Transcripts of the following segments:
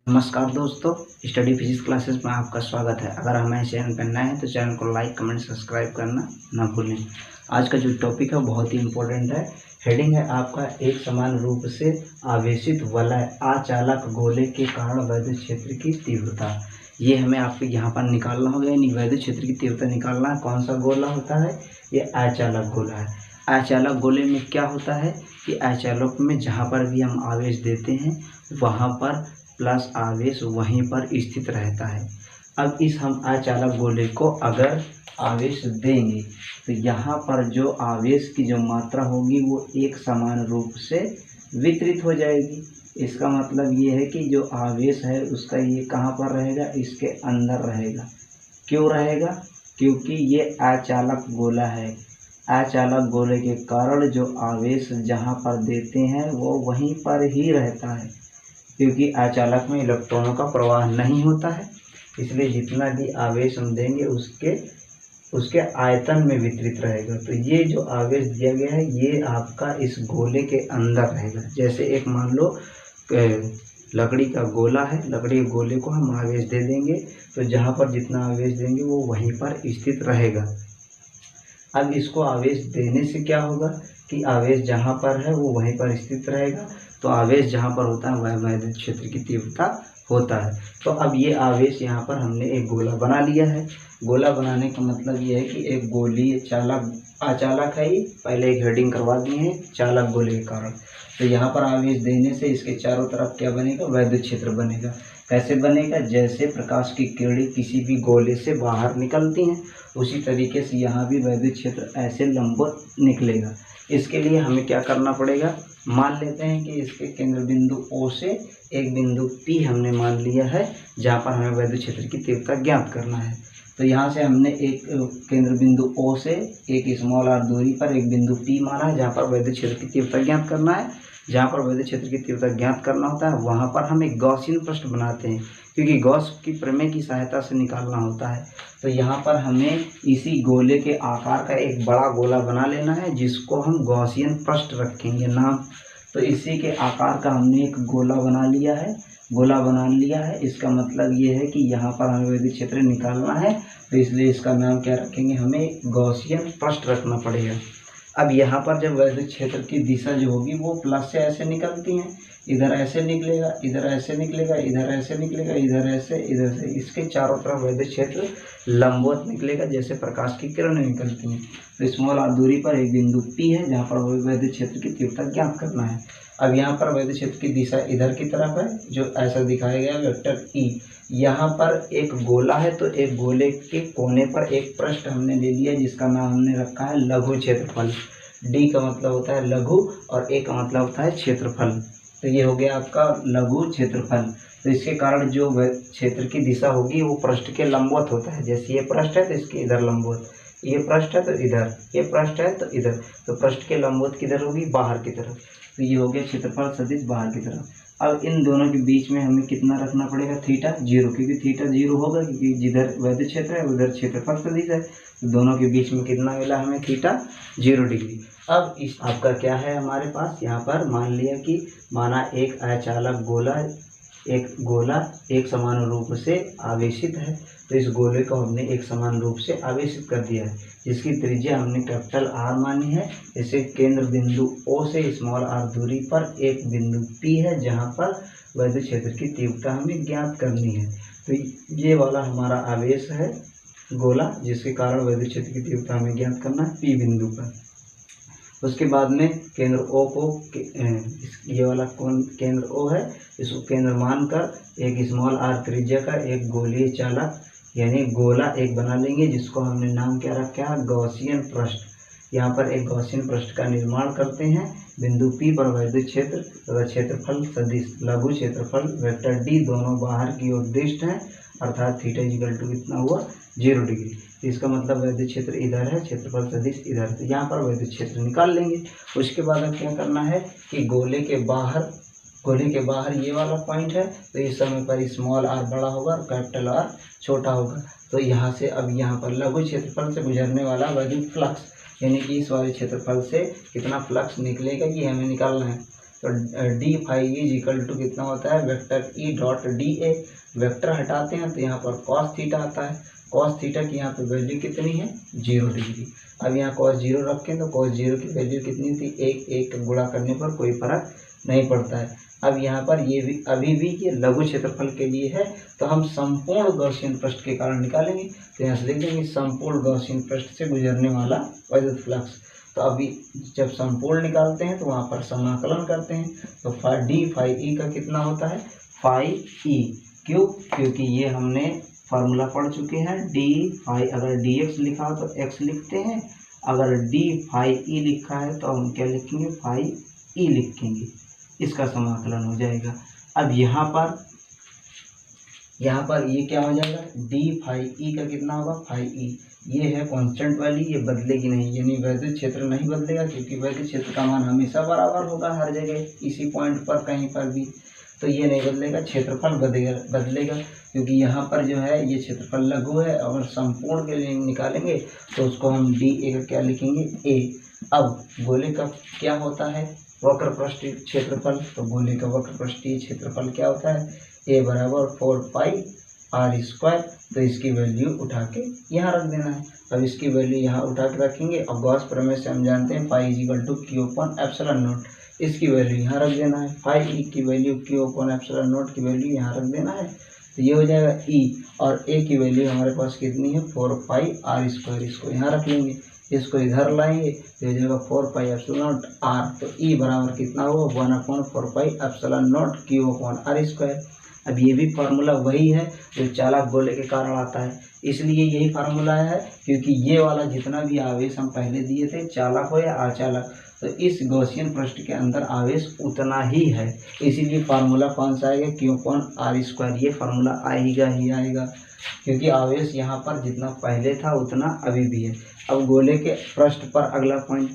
नमस्कार दोस्तों, study physics classes में आपका स्वागत है। अगर हमारे चैनल पर नए हैं तो चैनल को लाइक कमेंट सब्सक्राइब करना ना भूलें। आज का जो टॉपिक है बहुत ही इम्पोर्टेंट है। हेडिंग है आपका एक समान रूप से आवेशित वलय अचालक गोले के कारण वैद्युत क्षेत्र की तीव्रता। ये हमें आपको यहाँ पर निकालना होगा, यानी वैद्युत क्षेत्र की तीव्रता निकालना है। कौन सा गोला होता है? ये अचालक गोला है। अचालक गोले में क्या होता है कि अचालक में जहाँ पर भी हम आवेश देते हैं वहाँ पर प्लस आवेश वहीं पर स्थित रहता है। अब इस हम अचालक गोले को अगर आवेश देंगे तो यहाँ पर जो आवेश की जो मात्रा होगी वो एक समान रूप से वितरित हो जाएगी। इसका मतलब ये है कि जो आवेश है उसका ये कहाँ पर रहेगा? इसके अंदर रहेगा। क्यों रहेगा? क्योंकि ये अचालक गोला है। अचालक गोले के कारण जो आवेश जहाँ पर देते हैं वो वहीं पर ही रहता है, क्योंकि अचालक में इलेक्ट्रॉनों का प्रवाह नहीं होता है। इसलिए जितना भी आवेश हम देंगे उसके आयतन में वितरित रहेगा। तो ये जो आवेश दिया गया है ये आपका इस गोले के अंदर रहेगा। जैसे एक मान लो लकड़ी का गोला है, लकड़ी के गोले को हम आवेश दे देंगे तो जहाँ पर जितना आवेश देंगे वो वहीं पर स्थित रहेगा। अब इसको आवेश देने से क्या होगा कि आवेश जहाँ पर है वो वहीं पर स्थित रहेगा। तो आवेश जहाँ पर होता है वह वैद्युत क्षेत्र की तीव्रता होता है। तो अब ये आवेश यहाँ पर हमने एक गोला बना लिया है। गोला बनाने का मतलब ये है कि एक गोलीय चालक अचालक है, ये पहले एक हेडिंग करवा दिए हैं चालक गोले के कारण। तो यहाँ पर आवेश देने से इसके चारों तरफ क्या बनेगा? वैद्युत क्षेत्र बनेगा। कैसे बनेगा? जैसे प्रकाश की किरणें किसी भी गोले से बाहर निकलती हैं उसी तरीके से यहाँ भी वैद्युत क्षेत्र ऐसे लंबवत निकलेगा। इसके लिए हमें क्या करना पड़ेगा? मान लेते हैं कि इसके केंद्र बिंदु O से एक बिंदु P हमने मान लिया है जहाँ पर हमें वैद्युत क्षेत्र की तीव्रता ज्ञात करना है। तो यहाँ से हमने एक केंद्र बिंदु O से एक स्मॉल r दूरी पर एक बिंदु P माना है जहाँ पर वैद्युत क्षेत्र की तीव्रता ज्ञात करना है। जहाँ पर वैद्युत क्षेत्र की तीव्रता ज्ञात करना होता है वहाँ पर हम एक गॉसियन पृष्ठ बनाते हैं, क्योंकि गॉस की प्रमेय की सहायता से निकालना होता है। तो यहाँ पर हमें इसी गोले के आकार का एक बड़ा गोला बना लेना है जिसको हम गॉसियन पृष्ठ रखेंगे नाम। तो इसी के आकार का हमने एक गोला बना लिया है। इसका मतलब ये है कि यहाँ पर हमें वैद्युत क्षेत्र निकालना है, तो इसलिए इसका नाम क्या रखेंगे? हमें गॉसियन पृष्ठ रखना पड़ेगा। अब यहाँ पर जब वैद्युत क्षेत्र की दिशा जो होगी वो प्लस से ऐसे निकलती हैं, इधर ऐसे निकलेगा, इधर ऐसे निकलेगा, इधर ऐसे निकलेगा, इधर ऐसे, इधर से। इसके चारों तरफ वैद्युत क्षेत्र लंबवत निकलेगा जैसे प्रकाश की किरणें निकलती हैं। तो स्मॉल r दूरी पर एक बिंदु P है जहाँ पर वैद्युत क्षेत्र की तीव्रता ज्ञात करना है। अब यहाँ पर वैद्युत क्षेत्र की दिशा इधर की तरफ है जो ऐसा दिखाया गया वेक्टर E। यहाँ पर एक गोला है तो एक गोले के कोने पर एक पृष्ठ हमने ले लिया जिसका नाम हमने रखा है लघु क्षेत्रफल। D का मतलब होता है लघु और A का मतलब होता है क्षेत्रफल। तो ये हो गया आपका लघु क्षेत्रफल। तो इसके कारण जो क्षेत्र की दिशा होगी वो पृष्ठ के लंबवत होता है। जैसे ये पृष्ठ है तो इसके इधर लंबवत, ये पृष्ठ है तो इधर, ये पृष्ठ है तो इधर। तो पृष्ठ के लंबवत किधर होगी? बाहर की तरफ। तो ये हो गया क्षेत्रफल सदिश बाहर की तरफ। अब इन दोनों के बीच में हमें कितना रखना पड़ेगा? थीटा 0, क्योंकि थीटा 0 होगा क्योंकि जिधर वैद्युत क्षेत्र है उधर क्षेत्रफल सदिश है। तो दोनों के बीच में कितना मिला हमें? Theta 0 degree. अब इस आपका क्या है हमारे पास? यहाँ पर मान लिया कि माना एक अचालक गोला एक समान रूप से आवेशित है। तो इस गोले को हमने एक समान रूप से आवेशित कर दिया है जिसकी त्रिज्या हमने कैपिटल R मानी है। इसे केंद्र बिंदु O से स्मॉल r दूरी पर एक बिंदु P है जहाँ पर वैद्युत क्षेत्र की तीव्रता हमें ज्ञात करनी है। तो ये वाला हमारा आवेश है गोला जिसके कारण वैद्युत क्षेत्र की तीव्रता हमें ज्ञात करना है P बिंदु पर। उसके बाद में केंद्र O को ये वाला कौन केंद्र O है, इसको केंद्र मानकर एक स्मॉल r त्रिज्या का एक गोलीय चालक यानी गोला एक बना लेंगे जिसको हमने नाम क्या रखा है? गॉसियन पृष्ठ। यहाँ पर एक गॉसियन पृष्ठ का निर्माण करते हैं। बिंदु P पर वैद्युत क्षेत्र तथा क्षेत्रफल सदिश लघु क्षेत्रफल वेक्टर D दोनों बाहर की ओर दिष्ट हैं, अर्थात थीटा इक्वल टू कितना हुआ? 0 डिग्री। तो इसका मतलब वैद्युत क्षेत्र इधर है, क्षेत्रफल सदिश इधर। तो यहाँ पर वैद्युत क्षेत्र निकाल लेंगे। उसके बाद अब क्या करना है कि गोले के बाहर ये वाला पॉइंट है तो इस समय पर स्मॉल r बड़ा होगा और कैपिटल R छोटा होगा। तो यहाँ से अब यहाँ पर लघु क्षेत्रफल से गुजरने वाला वैद्युत फ्लक्स यानी कि इस वाले क्षेत्रफल से कितना फ्लक्स निकलेगा ये हमें निकालना है। तो d phi is equal to कितना होता है, vector E dot d A. Vector हटाते हैं तो यहाँ पर कॉस थीटा आता है। कॉस थीटा की यहाँ पे वैल्यू कितनी है, 0 डिग्री। अब यहाँ कॉस 0 रखें तो कॉस 0 की वैल्यू कितनी थी, 1 गुणा करने पर कोई फर्क नहीं पड़ता है। अब यहाँ पर ये भी अभी भी ये लघु क्षेत्रफल के लिए है, तो हम संपूर्ण गॉसियन पृष्ठ के कारण निकालेंगे। तो यहाँ से लिख देंगे संपूर्ण गॉसियन पृष्ठ से गुजरने वाला वैद्युत फ्लक्स। तो अभी जब संपूर्ण निकालते हैं तो वहाँ पर समाकलन करते हैं, तो डी फाई ई का कितना होता है, फाई ई। क्यों, क्योंकि ये हमने फार्मूला पढ़ चुके हैं। डी फाई, अगर डी एक्स लिखा हो तो एक्स लिखते हैं, अगर डी फाई ई लिखा है तो हम क्या लिखेंगे, फाई ई लिखेंगे। इसका समाकलन हो जाएगा। अब यहाँ पर ये क्या हो जाएगा, डी फाई ई का कितना होगा, फाई ई। ये है कांस्टेंट वाली, ये बदलेगी नहीं, यानी वैद्युत क्षेत्र नहीं बदलेगा, क्योंकि वैद्युत क्षेत्र का मान हमेशा बराबर होगा हर जगह, इसी पॉइंट पर कहीं पर भी। तो ये नहीं बदलेगा, क्षेत्रफल बदलेगा, क्योंकि यहाँ पर जो है ये क्षेत्रफल लघु है। और संपूर्ण के लिए निकालेंगे तो उसको हम डी ए का क्या लिखेंगे, ए। अब गोले का क्या होता है, वक्र पृष्ठीय क्षेत्रफल। तो गोले का वक्र पृष्ठीय क्षेत्रफल क्या होता है, ए बराबर 4 पाई आर स्क्वायर। तो इसकी वैल्यू उठा के यहाँ रख देना है। अब इसकी वैल्यू यहाँ उठा के रखेंगे। और गॉस प्रमेय से हम जानते हैं phi is equal to q upon epsilon naught. इसकी वैल्यू यहाँ रख देना है। फाई ई की value q upon epsilon naught की वैल्यू यहाँ रख देना है। तो ये हो जाएगा ई, और ए की वैल्यू हमारे पास कितनी है, 4 पाई आर स्क्वायर। इसको यहाँ रख लेंगे, इसको इधर लाएंगे तो हो जाएगा 4 पाई एप्सिलॉन नॉट आर। तो ई बराबर कितना होगा, 1/4 pi epsilon naught q upon r square. अब ये भी फार्मूला वही है जो चालक गोले के कारण आता है, इसलिए यही फार्मूला है, क्योंकि ये वाला जितना भी आवेश हम पहले दिए थे, चालक हो या अचालक, तो इस गॉसियन पृष्ठ के अंदर आवेश उतना ही है। इसीलिए फार्मूला कौन सा आएगा, क्यू अपॉन आर स्क्वायर। ये फार्मूला आएगा ही आएगा, क्योंकि आवेश यहाँ पर जितना पहले था उतना अभी भी है। अब गोले के पृष्ठ पर अगला पॉइंट,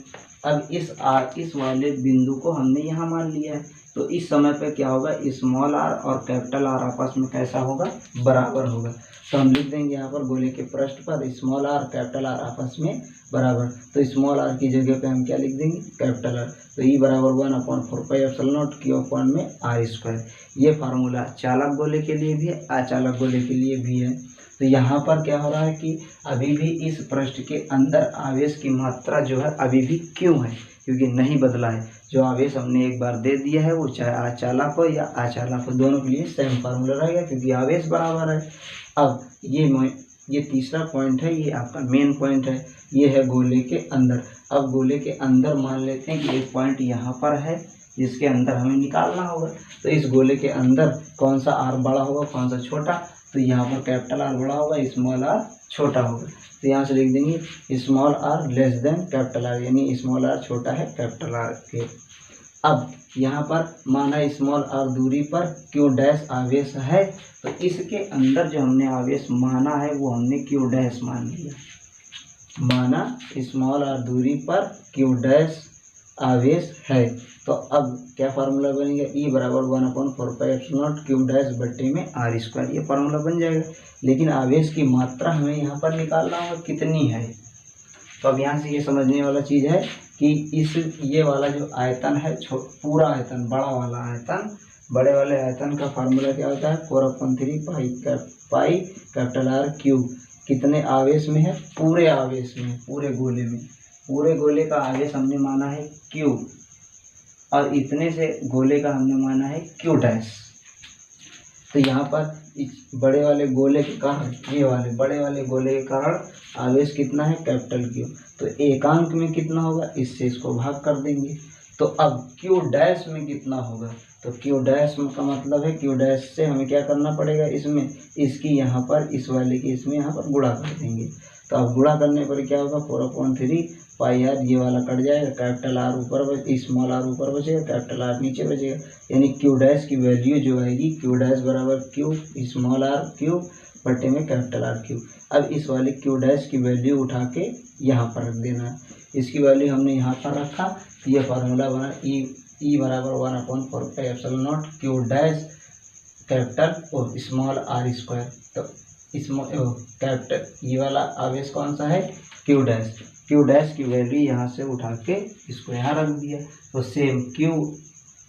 अब इस वाले बिंदु को हमने यहाँ मान लिया है, तो इस समय पे क्या होगा, स्मॉल आर और कैपिटल आर आपस में कैसा होगा, बराबर होगा। तो हम लिख देंगे यहाँ पर गोले के पृष्ठ पर स्मॉल आर कैपिटल आर आपस में बराबर। तो स्मॉल आर की जगह पे हम क्या लिख देंगे, कैपिटल आर। तो ई बराबर 1/4 pi epsilon naught q upon में आर स्क्वायर। ये फार्मूला चालक गोले के लिए भी है, अचालक गोले के लिए भी है। तो यहाँ पर क्या हो रहा है कि अभी भी इस पृष्ठ के अंदर आवेश की मात्रा जो है अभी भी क्यों है, क्योंकि नहीं बदला है। जो आवेश हमने एक बार दे दिया है वो चाहे अचालक हो या अचालक हो, दोनों के लिए सेम फार्मूला रहेगा, क्योंकि आवेश बराबर है। अब ये तीसरा पॉइंट है, ये आपका मेन पॉइंट है, ये है गोले के अंदर। अब गोले के अंदर मान लेते हैं कि एक पॉइंट यहाँ पर है जिसके अंदर हमें निकालना होगा। तो इस गोले के अंदर कौन सा आर बड़ा होगा, कौन सा छोटा, तो यहाँ पर कैपिटल आर बड़ा होगा, स्मॉल आर छोटा होगा। तो यहाँ से लिख देंगे small r less than capital R, यानी स्मॉल आर छोटा है कैपिटल आर के। अब यहाँ पर माना स्मॉल आर दूरी पर क्यू डैश आवेश है, तो इसके अंदर जो हमने आवेश माना है वो हमने क्यू डैश मान लिया। माना स्मॉल आर दूरी पर क्यू डैश आवेश है, तो अब क्या फार्मूला बनेगा, ई बराबर 1/4 pi epsilon naught Q dash बट्टे में आर स्क्वायर। ये फार्मूला बन जाएगा। लेकिन आवेश की मात्रा हमें यहाँ पर निकालना होगा कितनी है। तो अब यहाँ से ये समझने वाला चीज़ है कि ये वाला जो आयतन है, पूरा आयतन, बड़ा वाला आयतन, बड़े वाले आयतन का फार्मूला क्या होता है, 4/3 पाई कैपिटल आर क्यूब। कितने आवेश में है, पूरे आवेश में, पूरे गोले में। पूरे गोले का आवेश हमने माना है क्यू, और इतने से गोले का हमने माना है क्यू डैश। तो यहाँ पर इस बड़े वाले गोले के कारण, ये वाले बड़े वाले गोले के कारण आवेश कितना है, कैपिटल क्यू। तो एकांक में कितना होगा, इससे इसको भाग कर देंगे। तो अब क्यू डैश में कितना होगा, तो क्यू डैश का मतलब है, क्यू डैश से हमें क्या करना पड़ेगा, इसमें इसकी यहाँ पर, इस वाले की इसमें यहाँ पर गुणा कर देंगे। तो अब गुणा करने पर क्या होगा, 4/3 पाई आर, ये वाला कट जाएगा, कैपिटल आर ऊपर, स्मॉल आर ऊपर बचेगा, कैपिटल आर नीचे बचेगा। यानी क्यू डैश की वैल्यू जो आएगी, क्यू डैश बराबर क्यू स्मॉल आर क्यू बटे में कैपिटल आर क्यू। अब इस वाले क्यू डैश की वैल्यू उठा के यहाँ पर रख देना है। इसकी वैल्यू हमने यहाँ पर रखा, तो ये फार्मूला बना ई बराबर 1/4 pi epsilon naught Q dash capital और स्मॉल आर स्क्वायर। तो कैपिटल ये वाला आवेश कौन सा है, क्यू डैश। क्यू डैश की वैल्यू यहाँ से उठा के इसको यहाँ रख दिया। तो सेम क्यू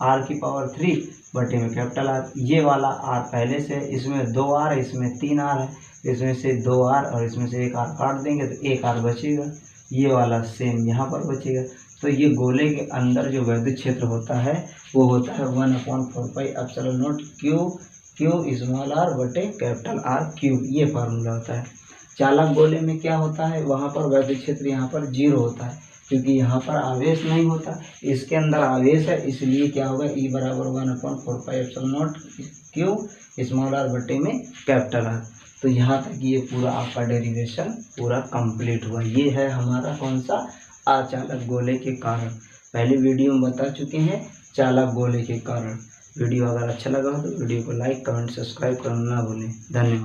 आर की पावर 3 बटे में कैपिटल आर। ये वाला आर पहले से, इसमें 2 आर है, इसमें 3 आर है, इसमें से 2 आर और इसमें से 1 आर काट देंगे तो 1 आर बचेगा। ये वाला सेम यहाँ पर बचेगा। तो ये गोले के अंदर जो वैद्युत क्षेत्र होता है वो होता है 1/4πε0 क्यू स्मॉल आर बटे कैपिटल आर क्यूब। ये फार्मूला होता है। चालक गोले में क्या होता है, वहाँ पर वैद्युत क्षेत्र यहाँ पर 0 होता है, क्योंकि यहाँ पर आवेश नहीं होता, इसके अंदर आवेश है, इसलिए क्या होगा E बराबर 1/4πε0 क्यू स्मॉल आर बटे में कैपिटल आर। तो यहाँ तक ये पूरा आपका डेरिवेशन पूरा कंप्लीट हुआ। ये है हमारा कौन सा, अचालक गोले के कारण। पहले वीडियो में बता चुके हैं चालक गोले के कारण। वीडियो अगर अच्छा लगा हो तो वीडियो को लाइक कमेंट सब्सक्राइब करना ना भूलें। धन्यवाद।